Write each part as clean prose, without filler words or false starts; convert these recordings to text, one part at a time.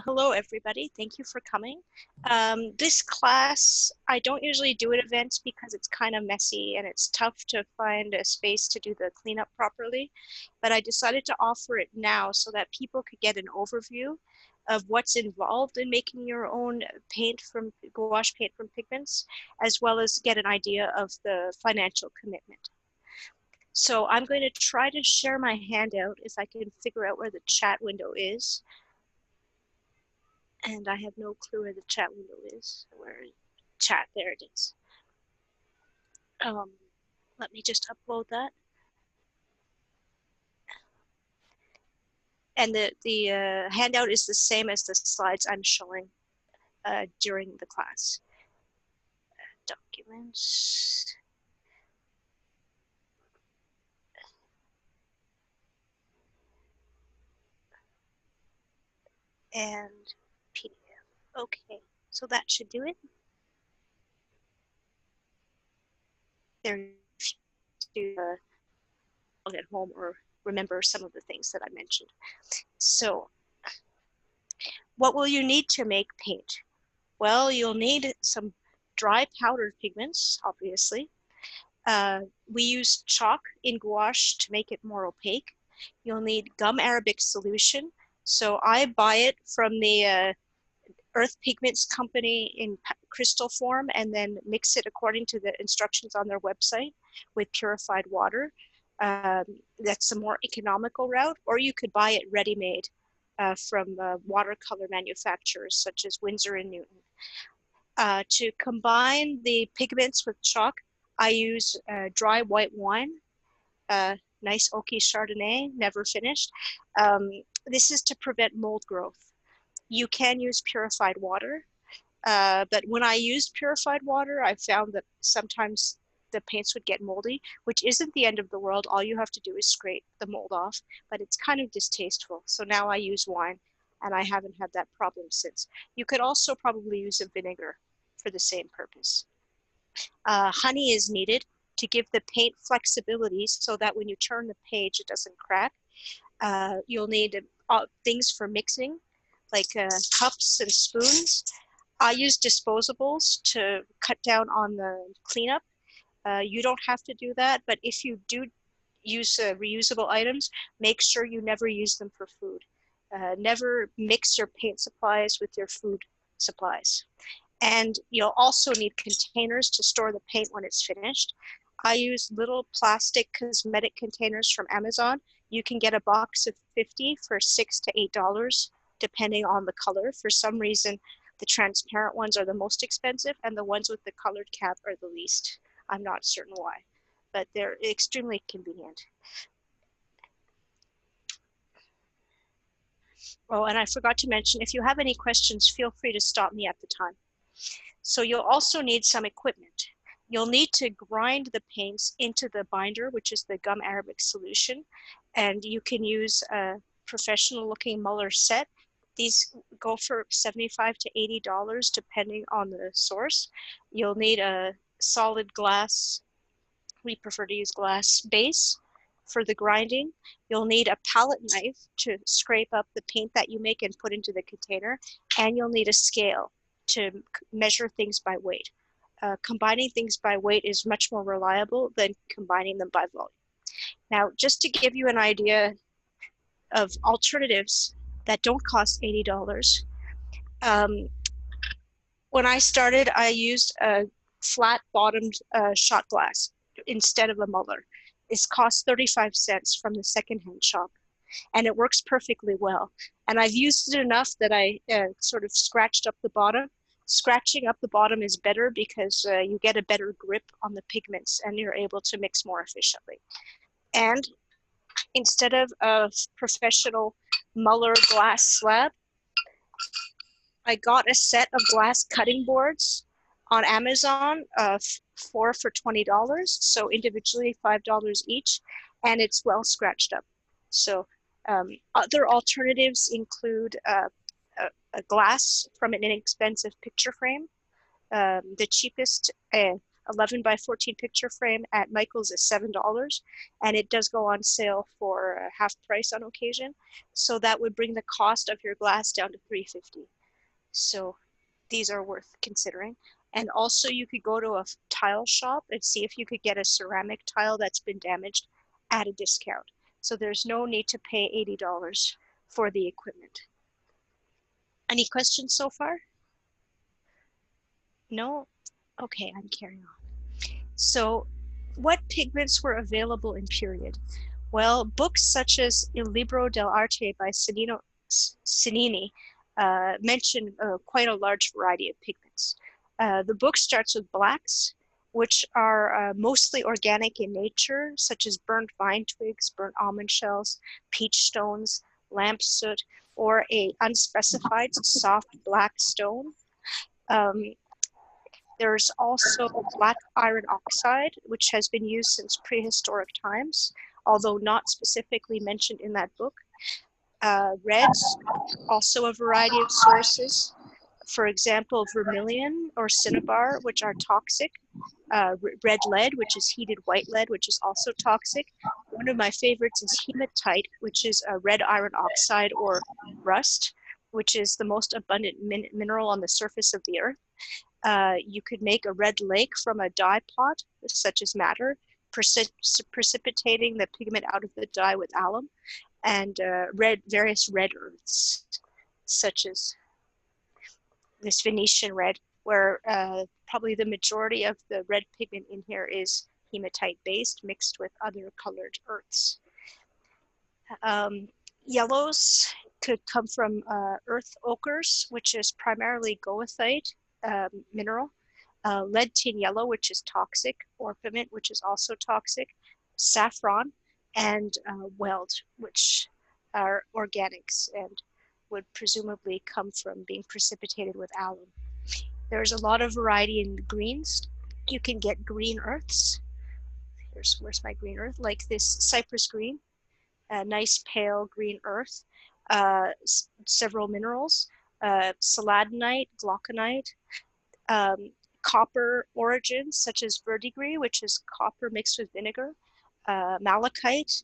Hello, everybody. Thank you for coming. This class, I don't usually do at events because it's kind of messy and it's tough to find a space to do the cleanup properly. But I decided to offer it now so that people could get an overview of what's involved in making your own paint from gouache paint from pigments, as well as get an idea of the financial commitment. So I'm going to try to share my handout if I can figure out where the chat window is. And I have no clue where the chat window is. Where chat? There it is. Let me just upload that. And the handout is the same as the slides I'm showing during the class. Documents. And PDF. Okay, so that should do it. There to log at home or remember some of the things that I mentioned. So what will you need to make paint? Well, you'll need some dry powdered pigments, obviously. We use chalk in gouache to make it more opaque. You'll need gum arabic solution. So I buy it from the Earth Pigments company in crystal form and then mix it according to the instructions on their website with purified water. That's a more economical route, or you could buy it ready-made from watercolor manufacturers such as Winsor and Newton. To combine the pigments with chalk, I use dry white wine, nice oaky Chardonnay, never finished. This is to prevent mold growth. You can use purified water, but when I used purified water, I found that sometimes the paints would get moldy, which isn't the end of the world. All you have to do is scrape the mold off, but it's kind of distasteful. So now I use wine, and I haven't had that problem since. You could also probably use a vinegar for the same purpose. Honey is needed to give the paint flexibility so that when you turn the page, it doesn't crack. You'll need things for mixing, like cups and spoons. I use disposables to cut down on the cleanup. You don't have to do that, but if you do use reusable items, make sure you never use them for food. Never mix your paint supplies with your food supplies. And you'll also need containers to store the paint when it's finished. I use little plastic cosmetic containers from Amazon. You can get a box of 50 for $6 to $8, depending on the color. For some reason, the transparent ones are the most expensive and the ones with the colored cap are the least. I'm not certain why, but they're extremely convenient. Oh, and I forgot to mention, if you have any questions, feel free to stop me at the time. So you'll also need some equipment. You'll need to grind the paints into the binder, which is the gum arabic solution, and you can use a professional looking Muller set. These go for $75 to $80 depending on the source. You'll need a solid glass, we prefer to use glass base for the grinding. You'll need a palette knife to scrape up the paint that you make and put into the container, and you'll need a scale to measure things by weight. Combining things by weight is much more reliable than combining them by volume. Now, just to give you an idea of alternatives that don't cost $80, when I started, I used a flat-bottomed shot glass instead of a Muller. This costs 35 cents from the secondhand shop, and it works perfectly well. And I've used it enough that I sort of scratched up the bottom. Scratching up the bottom is better because you get a better grip on the pigments and you're able to mix more efficiently. And instead of a professional Muller glass slab, I got a set of glass cutting boards on Amazon, 4 for $20, so individually $5 each, and it's well scratched up. So other alternatives include a glass from an inexpensive picture frame. The cheapest 11 by 14 picture frame at Michael's is $7, and it does go on sale for half price on occasion. So that would bring the cost of your glass down to $3.50. So these are worth considering. And also you could go to a tile shop and see if you could get a ceramic tile that's been damaged at a discount. So there's no need to pay $80 for the equipment. Any questions so far? No? Okay, I'm carrying on. So what pigments were available in period? Well, books such as Il Libro dell'Arte by Cennini mention quite a large variety of pigments. The book starts with blacks, which are mostly organic in nature, such as burnt vine twigs, burnt almond shells, peach stones, lamp soot, or a unspecified soft black stone. There's also black iron oxide, which has been used since prehistoric times, although not specifically mentioned in that book. Reds, also a variety of sources. For example, vermilion or cinnabar, which are toxic. Red lead, which is heated white lead, which is also toxic. One of my favorites is hematite, which is a red iron oxide or rust, which is the most abundant mineral on the surface of the earth. You could make a red lake from a dye pot, such as madder, precipitating the pigment out of the dye with alum, and various red earths, such as this Venetian red, where probably the majority of the red pigment in here is hematite based, mixed with other colored earths. Yellows could come from earth ochres, which is primarily goethite mineral, lead tin yellow, which is toxic, orpiment, which is also toxic, saffron, and weld, which are organics and would presumably come from being precipitated with alum. There's a lot of variety in greens. You can get green earths. Where's my green earth? Like this cypress green, a nice pale green earth, several minerals, celadonite, glauconite, copper origins such as verdigris, which is copper mixed with vinegar, malachite,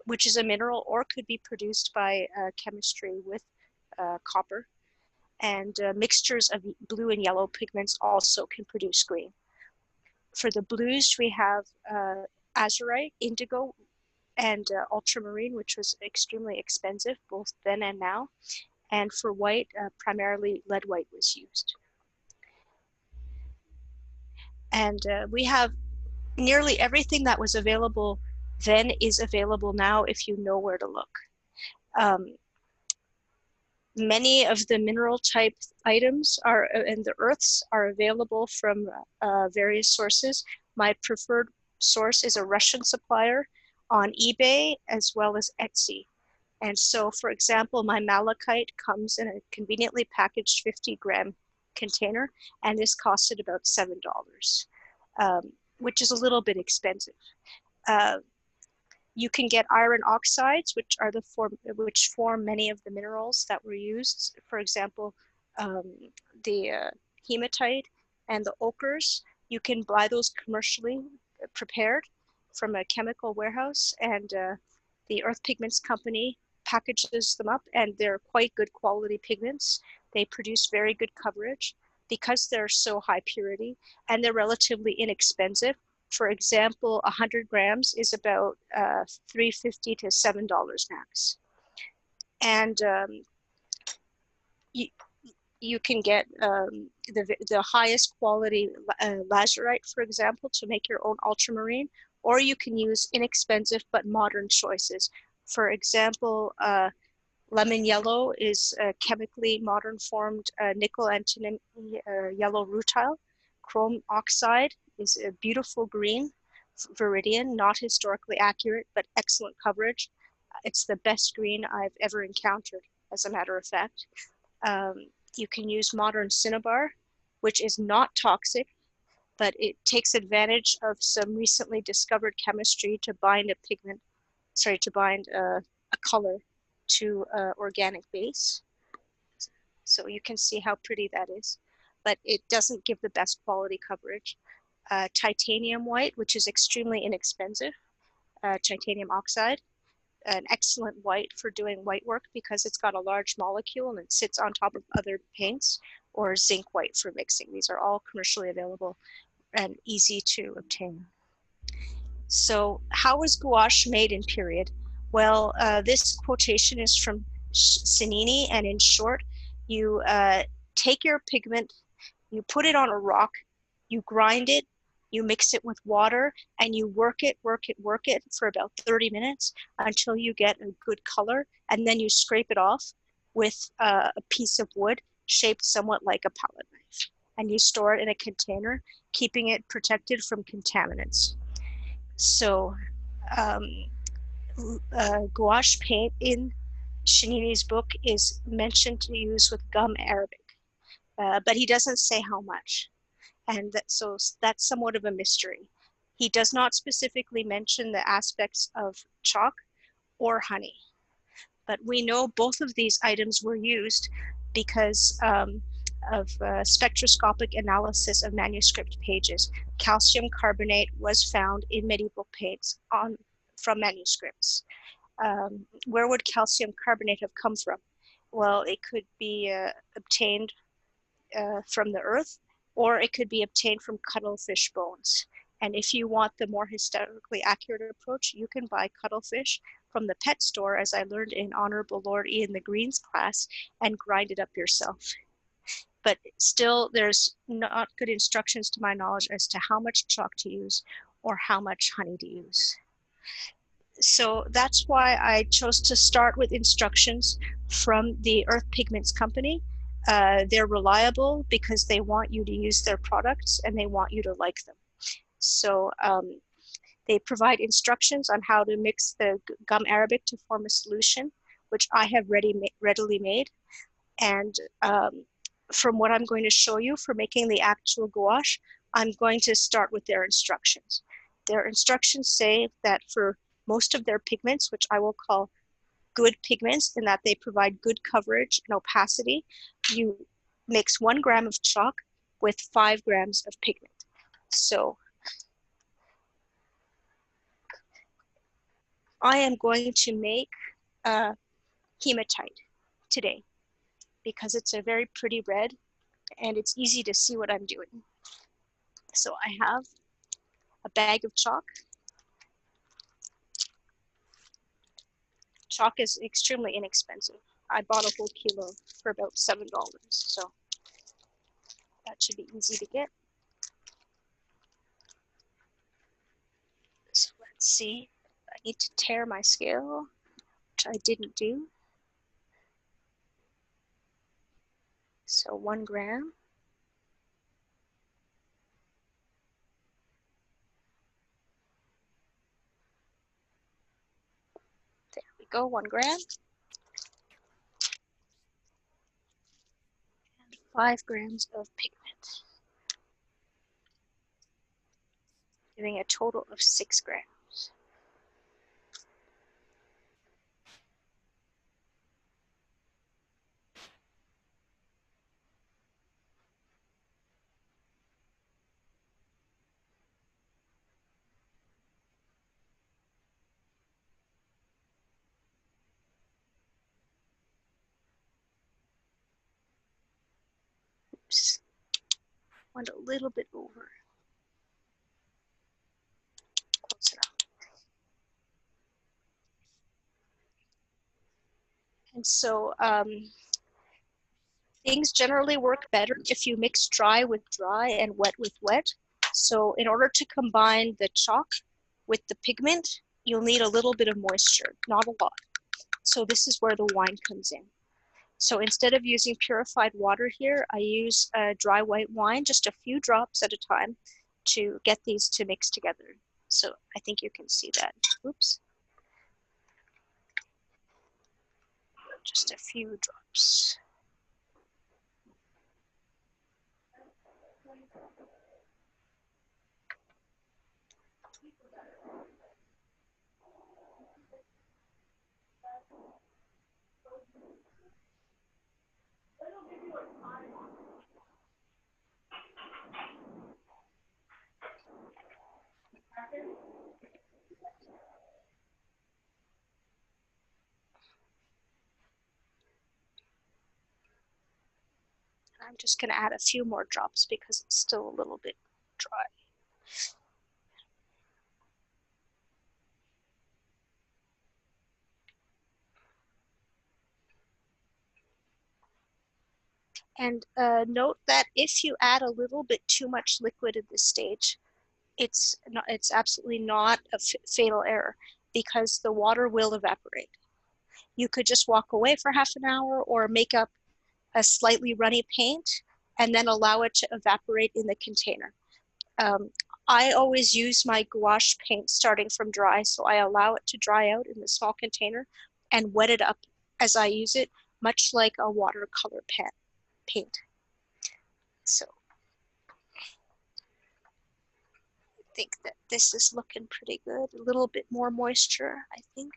which is a mineral or could be produced by chemistry with copper, and mixtures of blue and yellow pigments also can produce green. For the blues, we have azurite, indigo, and ultramarine, which was extremely expensive both then and now. And for white, primarily lead white was used. And we have nearly everything that was available then is available now if you know where to look. Many of the mineral type items are and the earths are available from various sources. My preferred source is a Russian supplier on eBay as well as Etsy. And so, for example, my malachite comes in a conveniently packaged 50-gram container, and this costed about $7, which is a little bit expensive. You can get iron oxides, which are which form many of the minerals that were used. For example, the hematite and the ochres. You can buy those commercially prepared from a chemical warehouse, and the Earth Pigments Company packages them up, and they're quite good quality pigments. They produce very good coverage because they're so high purity, and they're relatively inexpensive. For example, 100 grams is about $3.50 to $7 max. And you can get the highest quality lazurite, for example, to make your own ultramarine, or you can use inexpensive but modern choices. For example, lemon yellow is a chemically modern formed nickel antimony yellow rutile. Chrome oxide is a beautiful green viridian, not historically accurate, but excellent coverage. It's the best green I've ever encountered, as a matter of fact. You can use modern cinnabar, which is not toxic, but it takes advantage of some recently discovered chemistry to bind a pigment, to bind a color to organic base. So you can see how pretty that is, but it doesn't give the best quality coverage. titanium white, which is extremely inexpensive, titanium oxide, an excellent white for doing white work because it's got a large molecule and it sits on top of other paints, or zinc white for mixing. These are all commercially available and easy to obtain. So how is gouache made in period? Well, this quotation is from Cennini, and in short, you take your pigment, you put it on a rock, you grind it, you mix it with water, and you work it for about 30 minutes until you get a good color, and then you scrape it off with a piece of wood shaped somewhat like a palette knife, and you store it in a container, keeping it protected from contaminants. So gouache paint in Cennini's book is mentioned to use with gum arabic, but he doesn't say how much. And so that's somewhat of a mystery. He does not specifically mention the aspects of chalk or honey, but we know both of these items were used because of spectroscopic analysis of manuscript pages. Calcium carbonate was found in medieval paints from manuscripts. Where would calcium carbonate have come from? Well, it could be obtained from the earth, or it could be obtained from cuttlefish bones. And if you want the more historically accurate approach, you can buy cuttlefish from the pet store, as I learned in Honorable Lord Ian the Green's class, and grind it up yourself. But still, there's not good instructions to my knowledge as to how much chalk to use or how much honey to use. So that's why I chose to start with instructions from the Earth Pigments company. They're reliable because they want you to use their products and they want you to like them. So they provide instructions on how to mix the gum arabic to form a solution, which I have readily made. And from what I'm going to show you for making the actual gouache, I'm going to start with their instructions. Their instructions say that for most of their pigments, which I will call good pigments in that they provide good coverage and opacity, you mix 1 gram of chalk with 5 grams of pigment. So I am going to make hematite today because it's a very pretty red and it's easy to see what I'm doing. So I have a bag of chalk. Chalk is extremely inexpensive. I bought a whole kilo for about $7, so that should be easy to get. So let's see. I need to tare my scale, which I didn't do. So 1 gram. There we go, 1 gram. And 5 grams of pigment, giving a total of 6 grams. Oops, went a little bit over. Close enough. And so things generally work better if you mix dry with dry and wet with wet. So in order to combine the chalk with the pigment, you'll need a little bit of moisture, not a lot. So this is where the wine comes in. So instead of using purified water here, I use dry white wine, just a few drops at a time to get these to mix together. So I think you can see that. Oops. Just a few drops. I'm just going to add a few more drops because it's still a little bit dry. And note that if you add a little bit too much liquid at this stage, it's absolutely not a fatal error because the water will evaporate. You could just walk away for half an hour or make up a slightly runny paint and then allow it to evaporate in the container. I always use my gouache paint starting from dry, so I allow it to dry out in the small container and wet it up as I use it, much like a watercolor paint. So I think that this is looking pretty good. A little bit more moisture, I think.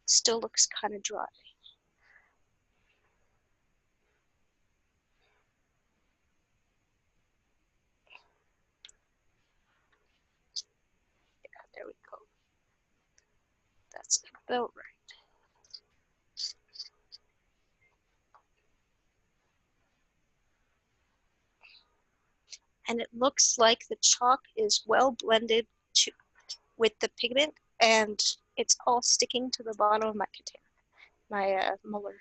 Still looks kind of dry. Yeah, there we go. That's about right. And it looks like the chalk is well blended with the pigment, and it's all sticking to the bottom of my container, my Muller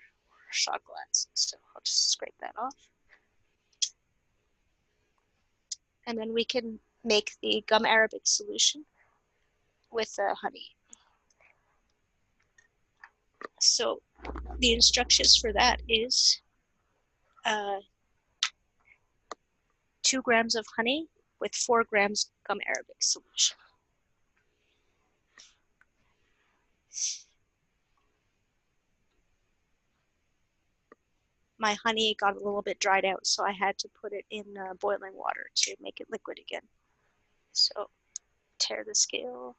shot glass. So I'll just scrape that off. And then we can make the gum arabic solution with honey. So the instructions for that is 2 grams of honey with 4 grams gum arabic solution. My honey got a little bit dried out, so I had to put it in boiling water to make it liquid again. So tear the scale.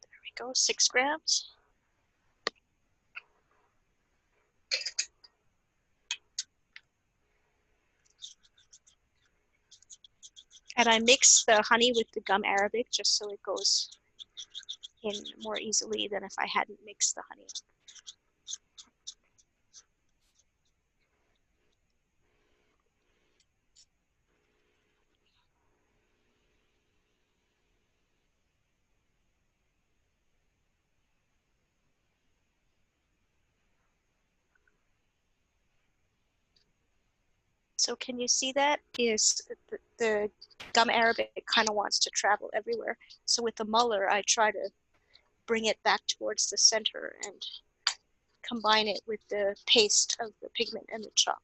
There we go, 6 grams. And I mix the honey with the gum arabic just so it goes in more easily than if I hadn't mixed the honey. So can you see that? Is the gum arabic kind of wants to travel everywhere. So with the Muller, I try to bring it back towards the center and combine it with the paste of the pigment and the chalk.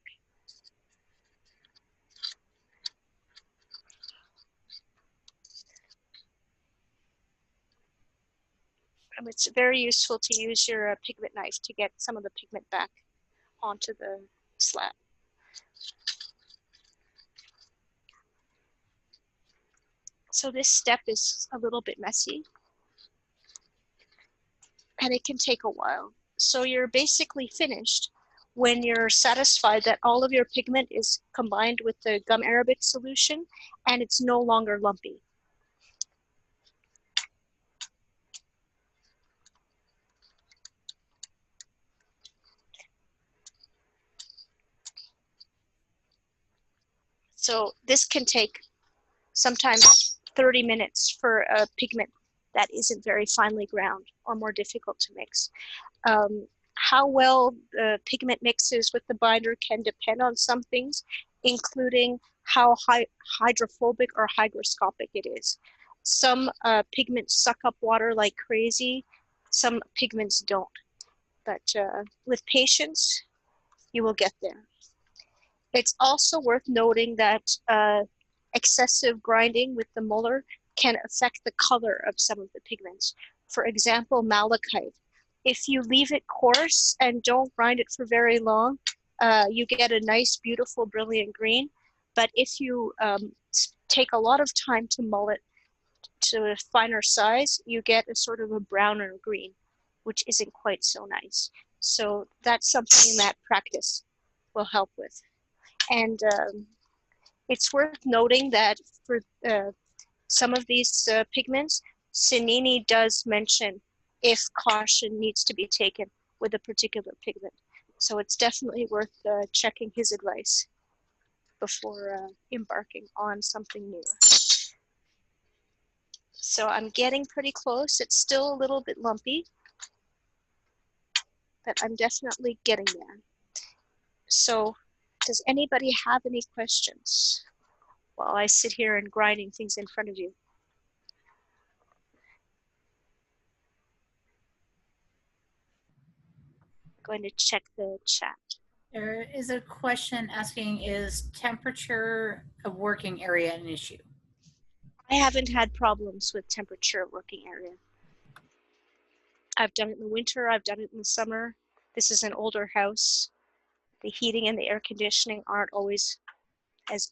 It's very useful to use your pigment knife to get some of the pigment back onto the slab. So this step is a little bit messy and it can take a while. So you're basically finished when you're satisfied that all of your pigment is combined with the gum arabic solution and it's no longer lumpy. So this can take sometimes 30 minutes for a pigment that isn't very finely ground or more difficult to mix. How well the pigment mixes with the binder can depend on some things, including how hydrophobic or hygroscopic it is. Some pigments suck up water like crazy, some pigments don't. But with patience, you will get there. It's also worth noting that excessive grinding with the Muller can affect the color of some of the pigments. For example, malachite. If you leave it coarse and don't grind it for very long, you get a nice, beautiful, brilliant green. But if you take a lot of time to mull it to a finer size, you get a sort of a browner green, which isn't quite so nice. So that's something that practice will help with. And it's worth noting that for some of these pigments, Sinini does mention if caution needs to be taken with a particular pigment. So it's definitely worth checking his advice before embarking on something new. So I'm getting pretty close. It's still a little bit lumpy, but I'm definitely getting there. So does anybody have any questions while I sit here and grinding things in front of you? I'm going to check the chat. There is a question asking, is temperature of working area an issue? I haven't had problems with temperature working area. I've done it in the winter, I've done it in the summer. This is an older house. The heating and the air conditioning aren't always as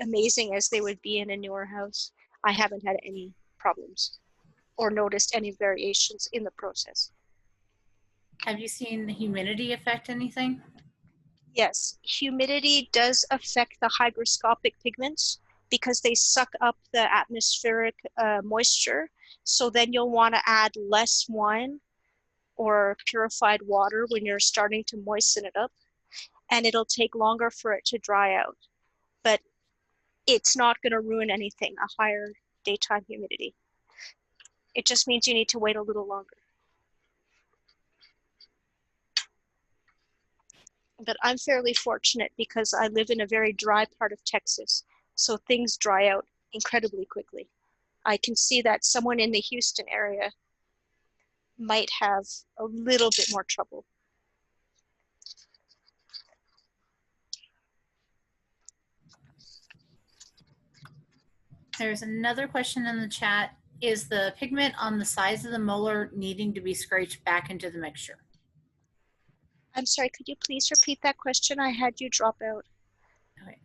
amazing as they would be in a newer house. I haven't had any problems or noticed any variations in the process. Have you seen the humidity affect anything? Yes, humidity does affect the hygroscopic pigments because they suck up the atmospheric moisture. So then you'll want to add less wine or purified water when you're starting to moisten it up, and it'll take longer for it to dry out. But it's not going to ruin anything, a higher daytime humidity. It just means you need to wait a little longer. But I'm fairly fortunate because I live in a very dry part of Texas, so things dry out incredibly quickly. I can see that someone in the Houston area might have a little bit more trouble. There's another question in the chat. Is the pigment on the sides of the molar needing to be scraped back into the mixture? I'm sorry, could you please repeat that question? I had you drop out. Okay.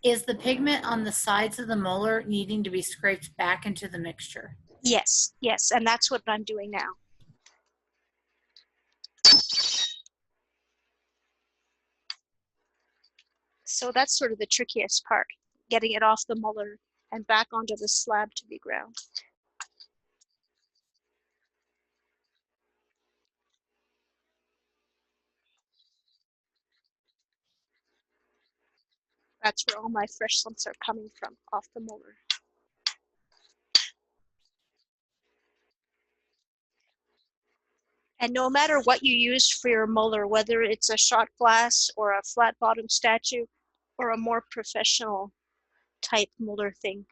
Is the pigment on the sides of the molar needing to be scraped back into the mixture? Yes, yes, and that's what I'm doing now. So that's sort of the trickiest part, getting it off the molar and back onto the slab to be ground. That's where all my fresh lumps are coming from, off the molar. And no matter what you use for your molar, whether it's a shot glass or a flat bottom statue or a more professional type molar thing,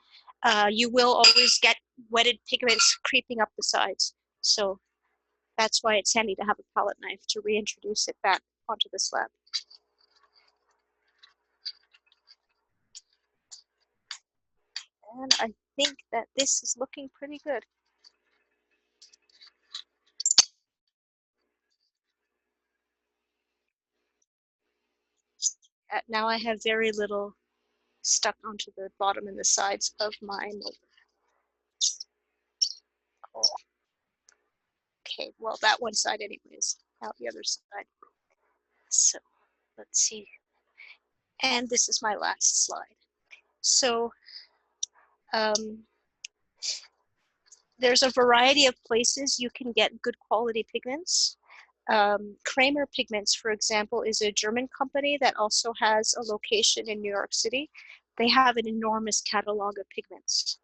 you will always get wetted pigments creeping up the sides. So that's why it's handy to have a palette knife to reintroduce it back onto the slab. And I think that this is looking pretty good. Now I have very little stuck onto the bottom and the sides of my molar. Cool. Okay, well, that one side anyways, now the other side. So let's see. And this is my last slide. So there's a variety of places you can get good quality pigments. Kramer Pigments, for example, is a German company that also has a location in New York City. They have an enormous catalog of pigments.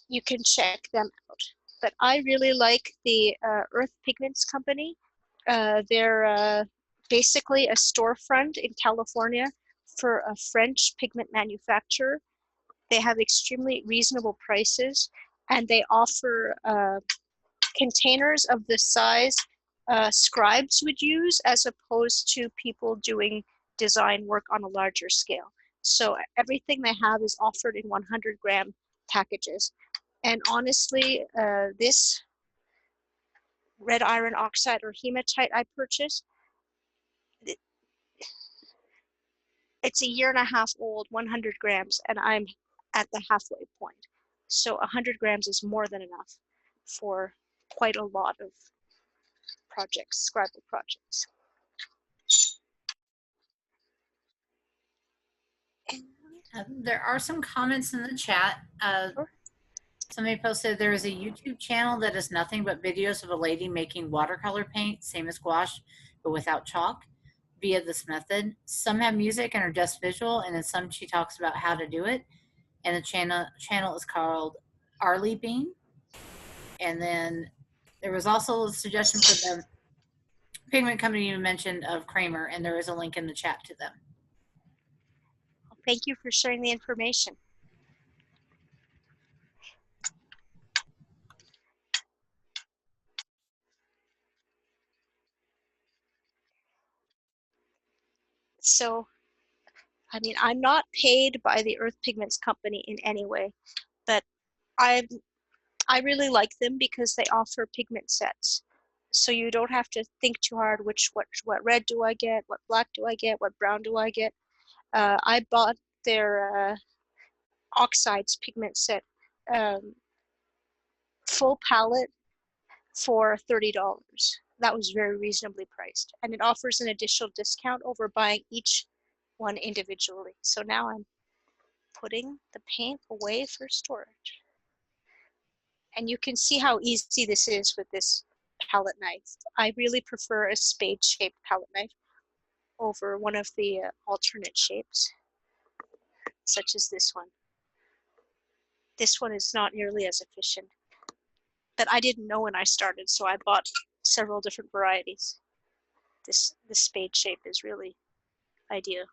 You can check them out. But I really like the Earth Pigments company. They're basically a storefront in California for a French pigment manufacturer. They have extremely reasonable prices, and they offer containers of the size scribes would use, as opposed to people doing design work on a larger scale. So everything they have is offered in 100-gram packages, And honestly, this red iron oxide or hematite I purchased, it's a year and a half old, 100 grams, and I'm at the halfway point. So 100 grams is more than enough for quite a lot of projects, Scribal projects. There are some comments in the chat. Somebody posted there is a YouTube channel that is nothing but videos of a lady making watercolor paint, same as gouache, but without chalk, via this method. Some have music and are just visual, and in some she talks about how to do it. And the channel is called Arlie Bean. And then there was also a suggestion for the pigment company you mentioned of Kramer, and there is a link in the chat to them. Thank you for sharing the information. So, I mean, I'm not paid by the Earth Pigments company in any way, but I really like them because they offer pigment sets. So you don't have to think too hard what red do I get, what black do I get, what brown do I get. I bought their oxides pigment set full palette for $30. That was very reasonably priced, and it offers an additional discount over buying each one individually. So now I'm putting the paint away for storage. And you can see how easy this is with this palette knife. I really prefer a spade-shaped palette knife over one of the alternate shapes, such as this one. This one is not nearly as efficient, but I didn't know when I started, so I bought several different varieties. This spade shape is really ideal.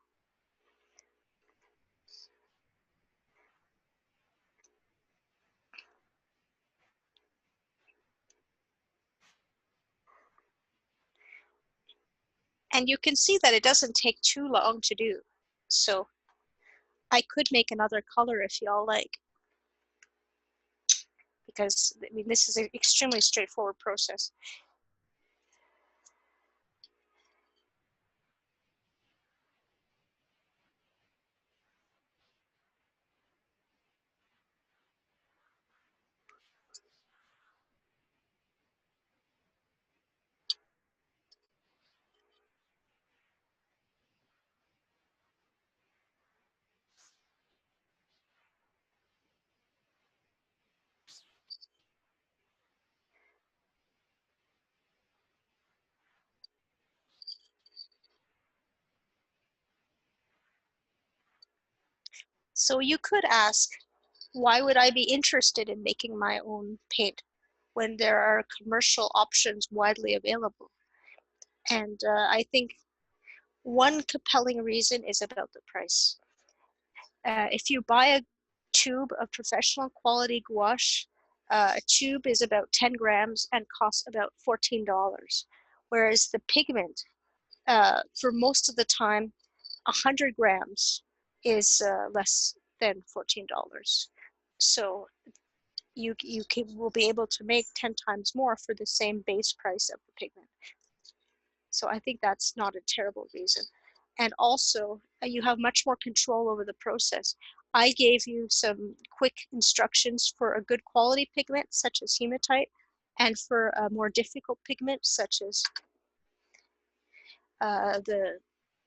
And you can see that it doesn't take too long to do. So I could make another color if y'all like, because I mean, this is an extremely straightforward process. So you could ask, why would I be interested in making my own paint when there are commercial options widely available? And I think one compelling reason is about the price. If you buy a tube of professional quality gouache, a tube is about 10 grams and costs about $14. Whereas the pigment, for most of the time, 100 grams is less than $14. So you will be able to make 10 times more for the same base price of the pigment. So I think that's not a terrible reason. And also, you have much more control over the process. I gave you some quick instructions for a good quality pigment, such as hematite, and for a more difficult pigment, such as the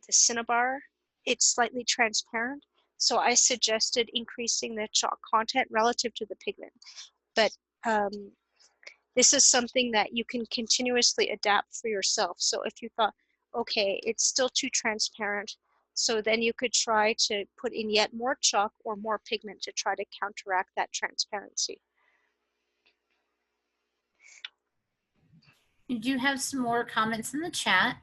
cinnabar. It's slightly transparent, so I suggested increasing the chalk content relative to the pigment. But this is something that you can continuously adapt for yourself. So if you thought, okay, it's still too transparent, so then you could try to put in yet more chalk or more pigment to try to counteract that transparency. We do have some more comments in the chat.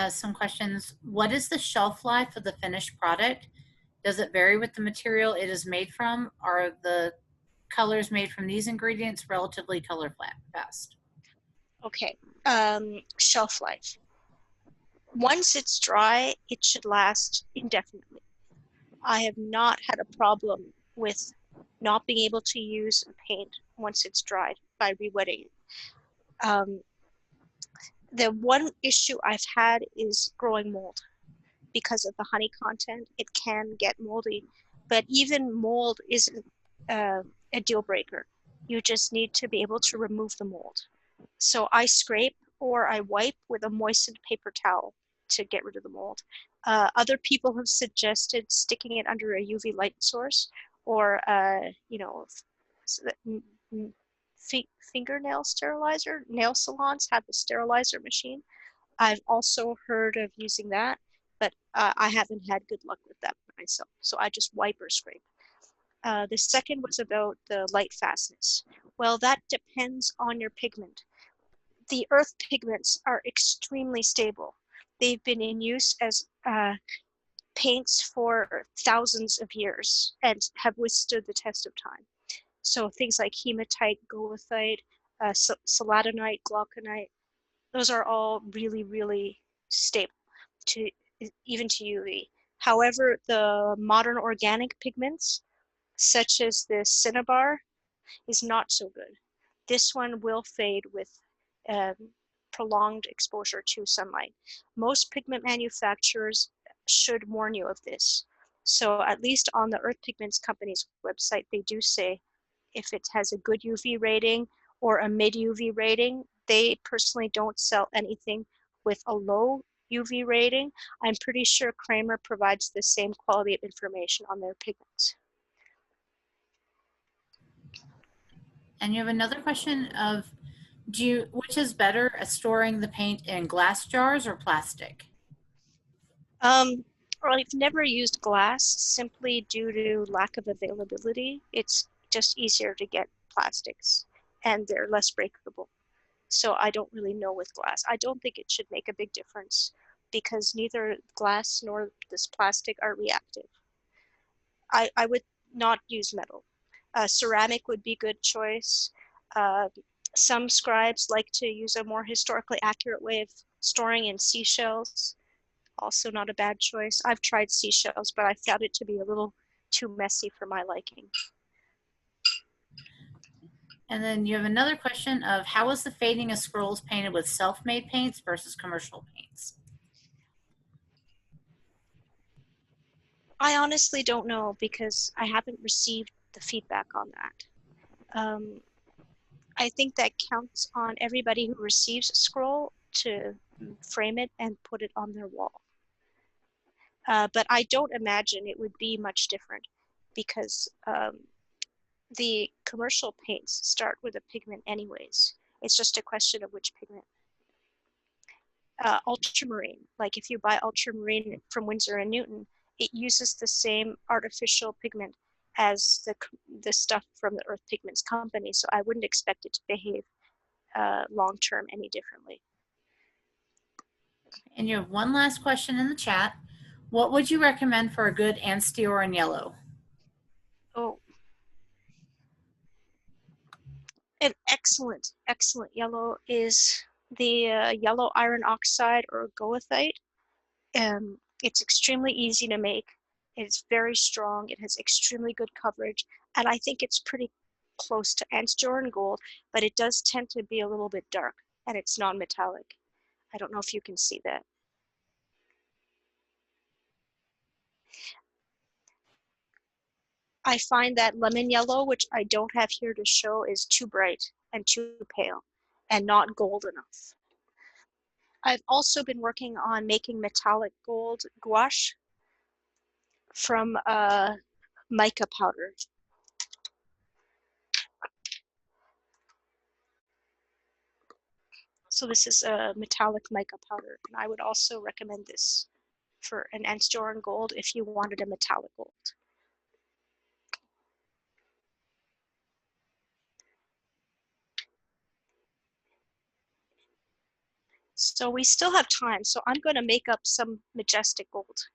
Some questions. What is the shelf life of the finished product? Does it vary with the material it is made from? Are the colors made from these ingredients relatively color fast? Okay, shelf life. Once it's dry, it should last indefinitely. I have not had a problem with not being able to use a paint once it's dried by rewetting it. The one issue I've had is growing mold. Because of the honey content, it can get moldy, but even mold isn't a deal breaker. You just need to be able to remove the mold. So I scrape or I wipe with a moistened paper towel to get rid of the mold. Other people have suggested sticking it under a UV light source, or fingernail sterilizer. Nail salons have a sterilizer machine. I've also heard of using that, but I haven't had good luck with that myself. So I just wipe or scrape. The second was about the light fastness. Well, that depends on your pigment. The earth pigments are extremely stable. They've been in use as paints for thousands of years and have withstood the test of time. So things like hematite, goethite, celadonite, glauconite, those are all really, really stable to even to UV. However, the modern organic pigments, such as the cinnabar, is not so good. This one will fade with um, prolonged exposure to sunlight. Most pigment manufacturers should warn you of this. So at least on the Earth Pigments Company's website, they do say if it has a good UV rating or a mid UV rating. They personally don't sell anything with a low UV rating. I'm pretty sure Kramer provides the same quality of information on their pigments. And you have another question of, which is better, storing the paint in glass jars or plastic? Well, I've never used glass simply due to lack of availability. It's just easier to get plastics and they're less breakable. So I don't really know with glass. I don't think it should make a big difference because neither glass nor this plastic are reactive. I would not use metal. Ceramic would be a good choice. Uh, some scribes like to use a more historically accurate way of storing in seashells. Also not a bad choice. I've tried seashells, but I found it to be a little too messy for my liking. And then you have another question of, how is the fading of scrolls painted with self-made paints versus commercial paints? I honestly don't know because I haven't received the feedback on that. I think that counts on everybody who receives a scroll to frame it and put it on their wall. But I don't imagine it would be much different because the commercial paints start with a pigment anyways. It's just a question of which pigment. Ultramarine, like if you buy ultramarine from Winsor and Newton, it uses the same artificial pigment as the stuff from the Earth Pigments Company, so I wouldn't expect it to behave long-term any differently. And you have one last question in the chat. What would you recommend for a good Ansteorra yellow? Oh, an excellent, excellent yellow is the yellow iron oxide or goethite. It's extremely easy to make. It's very strong. It has extremely good coverage. And I think it's pretty close to Ansteorra gold, but it does tend to be a little bit dark and it's non-metallic. I don't know if you can see that. I find that lemon yellow, which I don't have here to show, is too bright and too pale and not gold enough. I've also been working on making metallic gold gouache from mica powder. So this is a metallic mica powder, and I would also recommend this for an Ansteorra gold if you wanted a metallic gold. So we still have time, so I'm going to make up some majestic gold.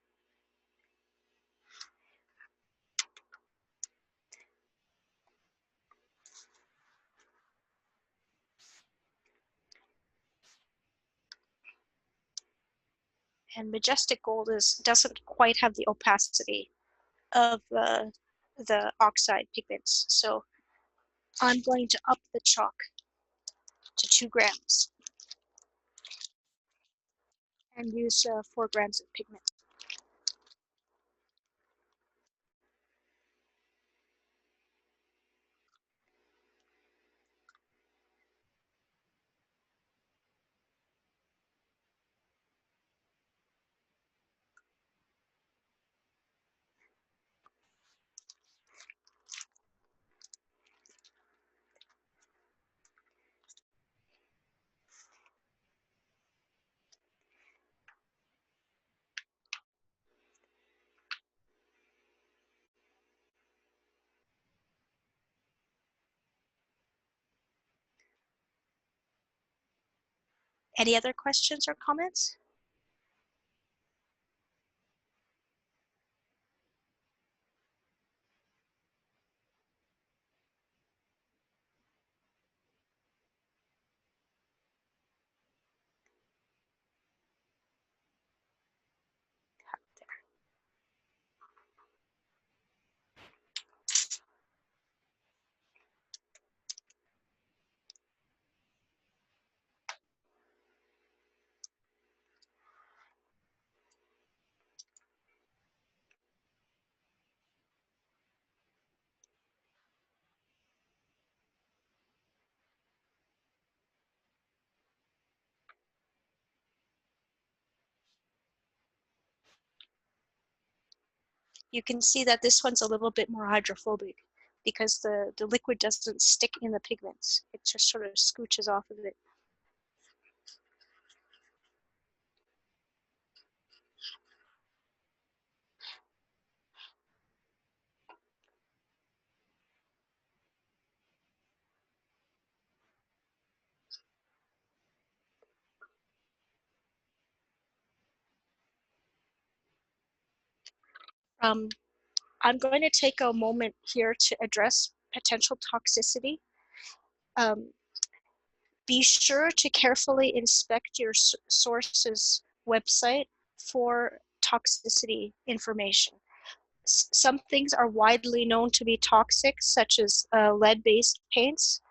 And majestic gold doesn't quite have the opacity of the oxide pigments. So I'm going to up the chalk to 2 grams and use 4 grams of pigment. Any other questions or comments? You can see that this one's a little bit more hydrophobic because the liquid doesn't stick in the pigments. It just sort of scooches off of it. I'm going to take a moment here to address potential toxicity. Be sure to carefully inspect your source's website for toxicity information. Some things are widely known to be toxic, such as lead-based paints,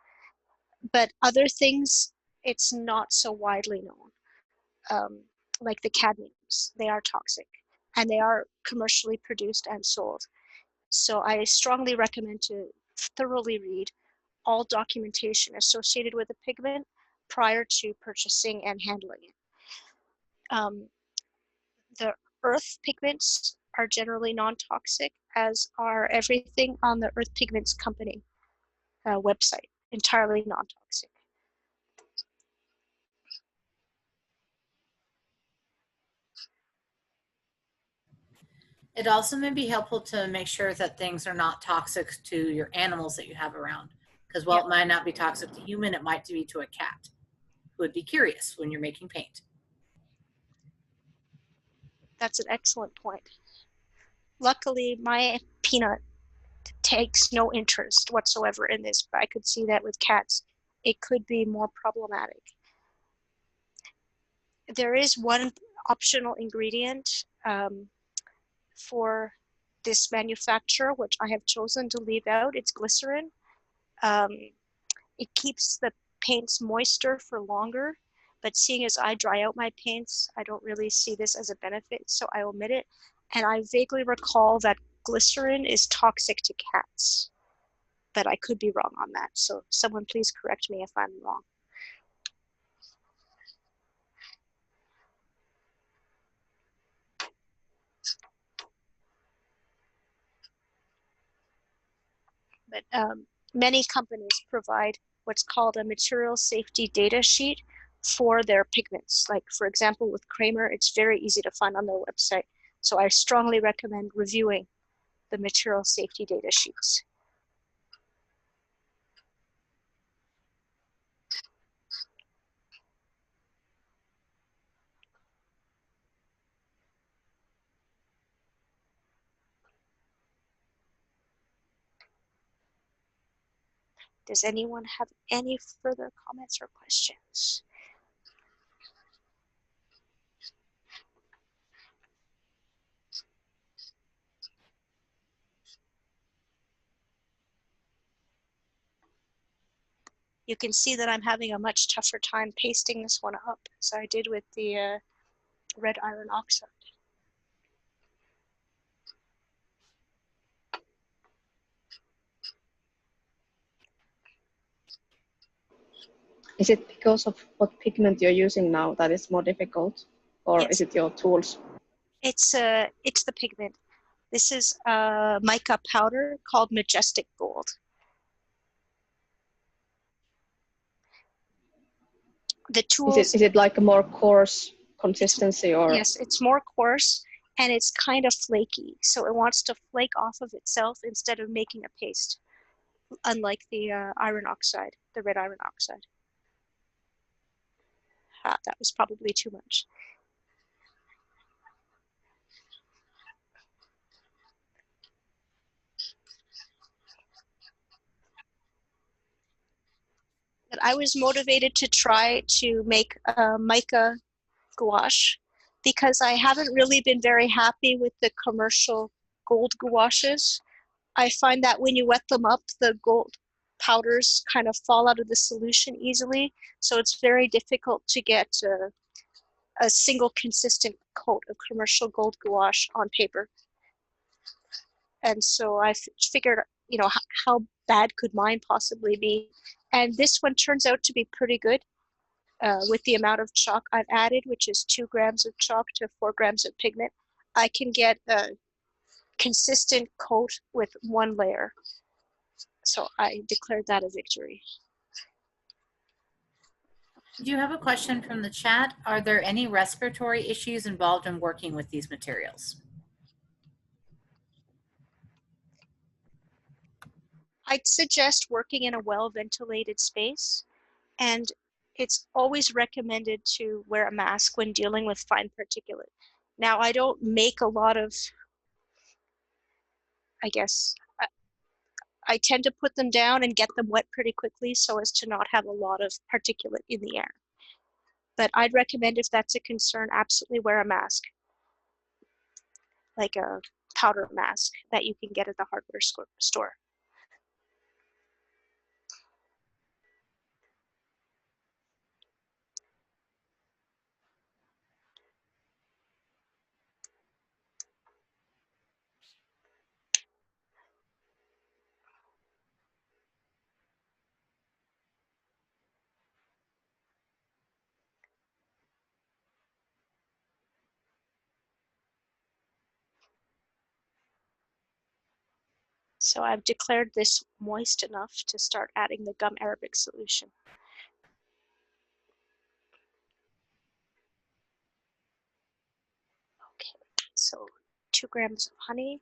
but other things, it's not so widely known, like the cadmiums. They are toxic, and they are commercially produced and sold. So I strongly recommend to thoroughly read all documentation associated with a pigment prior to purchasing and handling it. The earth pigments are generally non-toxic, as are everything on the Earth Pigments Company website, entirely non-toxic. It also may be helpful to make sure that things are not toxic to your animals that you have around. Because while it might not be toxic to human, it might be to a cat who would be curious when you're making paint. That's an excellent point. Luckily, my peanut takes no interest whatsoever in this, but I could see that with cats, it could be more problematic. There is one optional ingredient for this manufacturer, which I have chosen to leave out. It's glycerin. It keeps the paints moister for longer, but seeing as I dry out my paints, I don't really see this as a benefit, so I omit it. And I vaguely recall that glycerin is toxic to cats, but I could be wrong on that. So someone please correct me if I'm wrong. But many companies provide what's called a material safety data sheet for their pigments. Like, for example, with Kramer, it's very easy to find on their website. So I strongly recommend reviewing the material safety data sheets. Does anyone have any further comments or questions? you can see that I'm having a much tougher time pasting this one up as I did with the red iron oxide. Is it because of what pigment you're using now that is more difficult, or Yes. is it your tools? It's the pigment. This is a mica powder called Majestic Gold. The tools. Is it like a more coarse consistency, or? Yes, it's more coarse and it's kind of flaky. So it wants to flake off of itself instead of making a paste, unlike the iron oxide, the red iron oxide. That was probably too much. But I was motivated to try to make mica gouache because I haven't really been very happy with the commercial gold gouaches. I find that when you wet them up, the gold powders kind of fall out of the solution easily. So it's very difficult to get a single consistent coat of commercial gold gouache on paper. And so I figured, you know, how bad could mine possibly be? And this one turns out to be pretty good with the amount of chalk I've added, which is 2 grams of chalk to 4 grams of pigment. I can get a consistent coat with 1 layer. So I declared that a victory. Do you have a question from the chat? Are there any respiratory issues involved in working with these materials? I'd suggest working in a well-ventilated space, and it's always recommended to wear a mask when dealing with fine particulate. Now, I don't make a lot of, I guess, I tend to put them down and get them wet pretty quickly so as to not have a lot of particulate in the air. But I'd recommend, if that's a concern, absolutely wear a mask, like a powder mask that you can get at the hardware store. So I've declared this moist enough to start adding the gum arabic solution. Okay, so 2 grams of honey,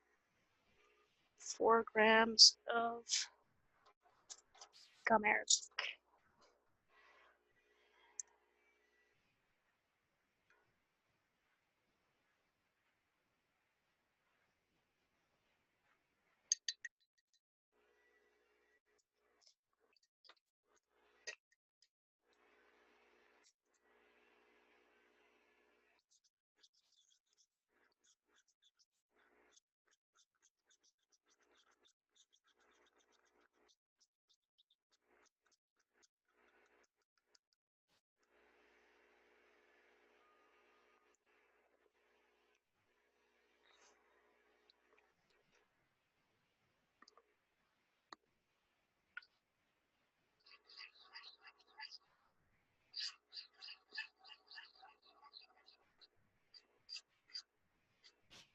4 grams of gum arabic.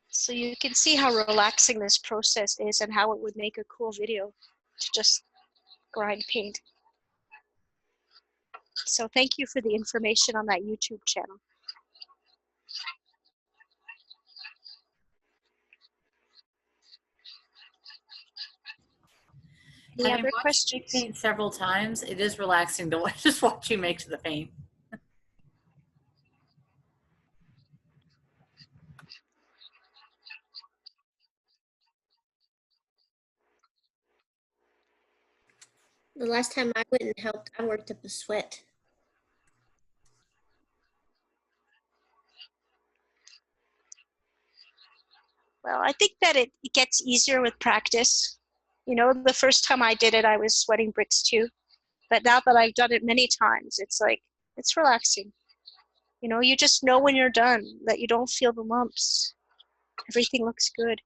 So you can see how relaxing this process is and how it would make a cool video to just grind paint. So thank you for the information on that YouTube channel. Any other questions? Paint several times. It is relaxing to just watch you make the paint. The last time I went and helped, I worked up a sweat. Well, I think that it gets easier with practice. You know, the first time I did it, I was sweating bricks too. But now that I've done it many times, it's like, it's relaxing. You know, you just know when you're done that you don't feel the lumps. Everything looks good.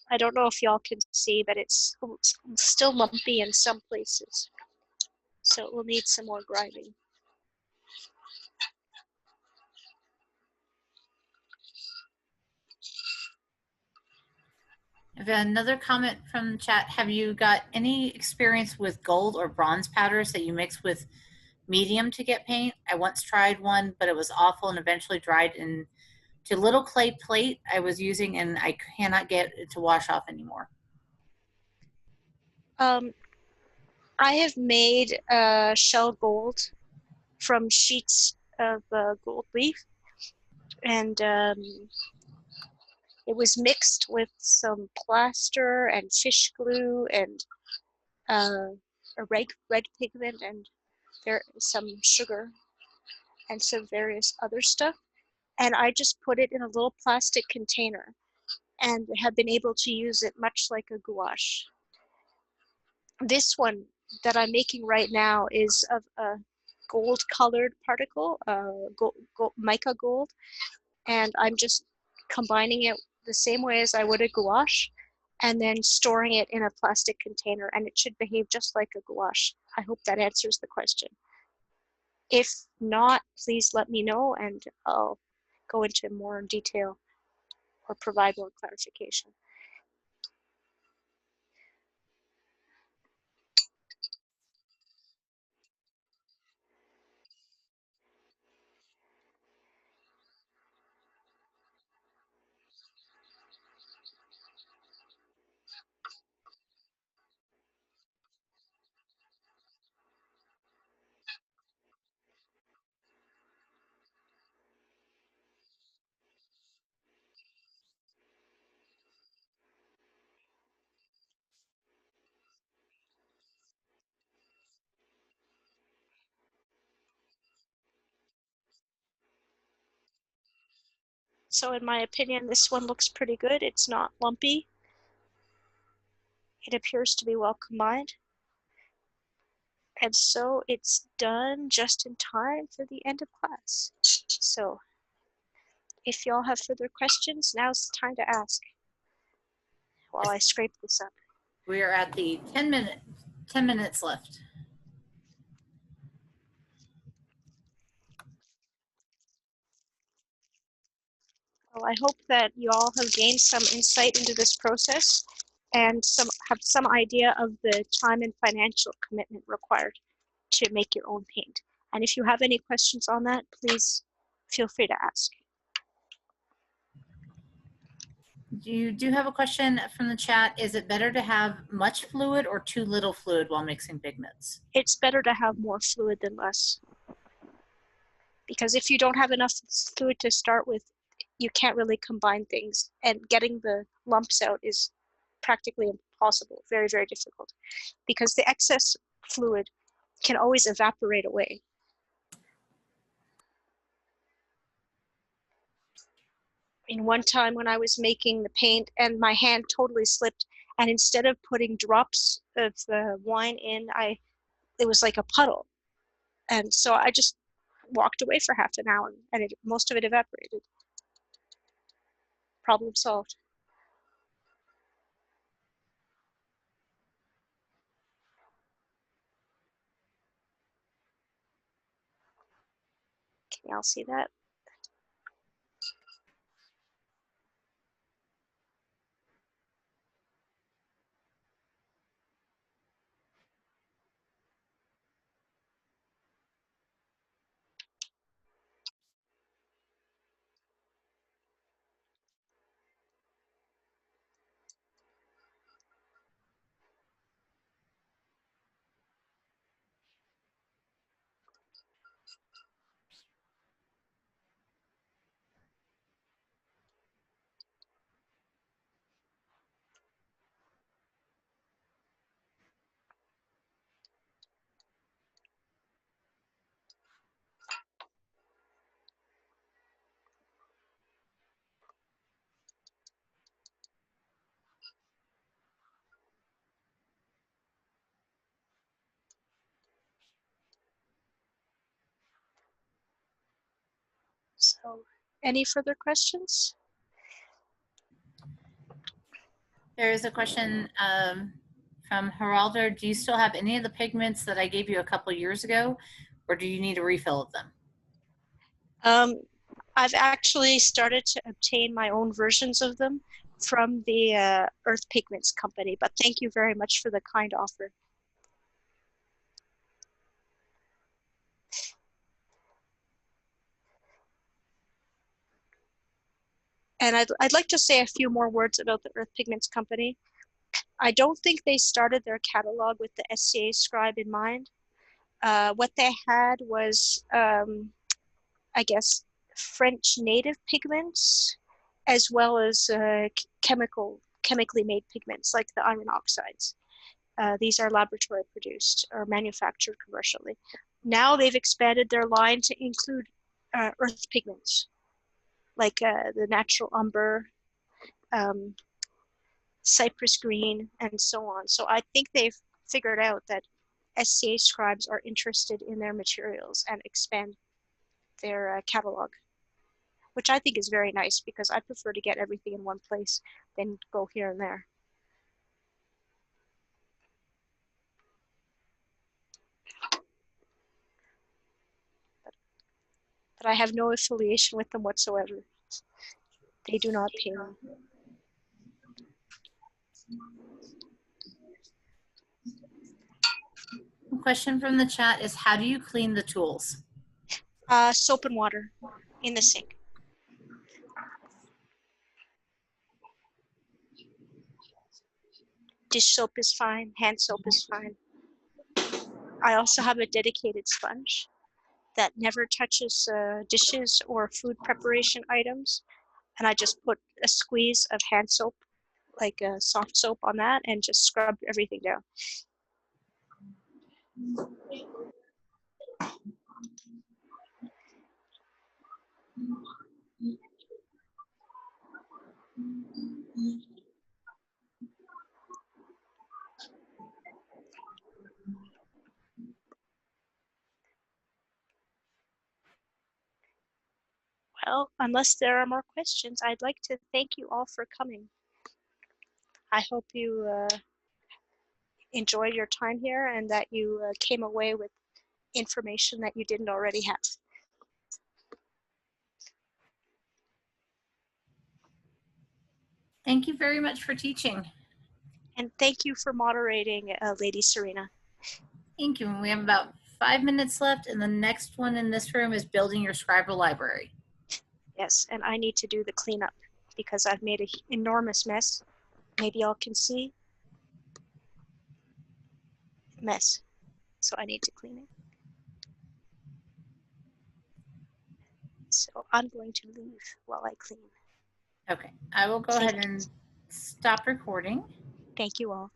I don't know if y'all can see, but it's still lumpy in some places. So it will need some more grinding. I've got another comment from the chat. Have you got any experience with gold or bronze powders that you mix with medium to get paint? I once tried one, but it was awful and eventually dried into little clay plate I was using, and I cannot get it to wash off anymore. I have made shell gold from sheets of gold leaf, and it was mixed with some plaster and fish glue and a red pigment and some sugar and some various other stuff. And I just put it in a little plastic container and have been able to use it much like a gouache. This one that I'm making right now is of a gold colored particle, mica gold, and I'm just combining it the same way as I would a gouache and then storing it in a plastic container, and it should behave just like a gouache. I hope that answers the question. If not, please let me know and I'll go into more detail or provide more clarification. So in my opinion, this one looks pretty good. It's not lumpy. It appears to be well combined. And so it's done just in time for the end of class. So if y'all have further questions, now's the time to ask while I scrape this up. We are at the 10 minutes left. Well, I hope that you all have gained some insight into this process and have some idea of the time and financial commitment required to make your own paint. And if you have any questions on that, please feel free to ask. You do have a question from the chat. Is it better to have much fluid or too little fluid while mixing pigments? It's better to have more fluid than less. Because if you don't have enough fluid to start with, you can't really combine things. And getting the lumps out is practically impossible, very, very difficult. Because the excess fluid can always evaporate away. In one time when I was making the paint and my hand totally slipped, and instead of putting drops of the wine in, it was like a puddle. And so I just walked away for half an hour and most of it evaporated. Problem solved. Can y'all see that? So, any further questions? There is a question from Heraldic. Do you still have any of the pigments that I gave you a couple years ago, or do you need a refill of them? I've actually started to obtain my own versions of them from the Earth Pigments company, but thank you very much for the kind offer. And I'd like to say a few more words about the Earth Pigments company. I don't think they started their catalog with the SCA scribe in mind. What they had was, I guess, French native pigments, as well as chemically made pigments like the iron oxides. These are laboratory produced or manufactured commercially. Now they've expanded their line to include earth pigments, like the natural umber, cypress green, and so on. So I think they've figured out that SCA scribes are interested in their materials and expand their catalog, which I think is very nice because I prefer to get everything in one place than go here and there. But I have no affiliation with them whatsoever. They do not pay me. A question from the chat is, how do you clean the tools? Soap and water in the sink. Dish soap is fine, hand soap is fine. I also have a dedicated sponge that never touches dishes or food preparation items. And I just put a squeeze of hand soap, like a soft soap on that, and just scrub everything down. Well, unless there are more questions, I'd like to thank you all for coming. I hope you enjoyed your time here and that you came away with information that you didn't already have. Thank you very much for teaching. And thank you for moderating, Lady Serena. Thank you. And we have about 5 minutes left, and the next one in this room is building your Scribal library. Yes, and I need to do the cleanup because I've made an enormous mess. Maybe y'all can see. Mess. So I need to clean it. So I'm going to leave while I clean. Okay, I will go ahead and stop recording. Thank you all.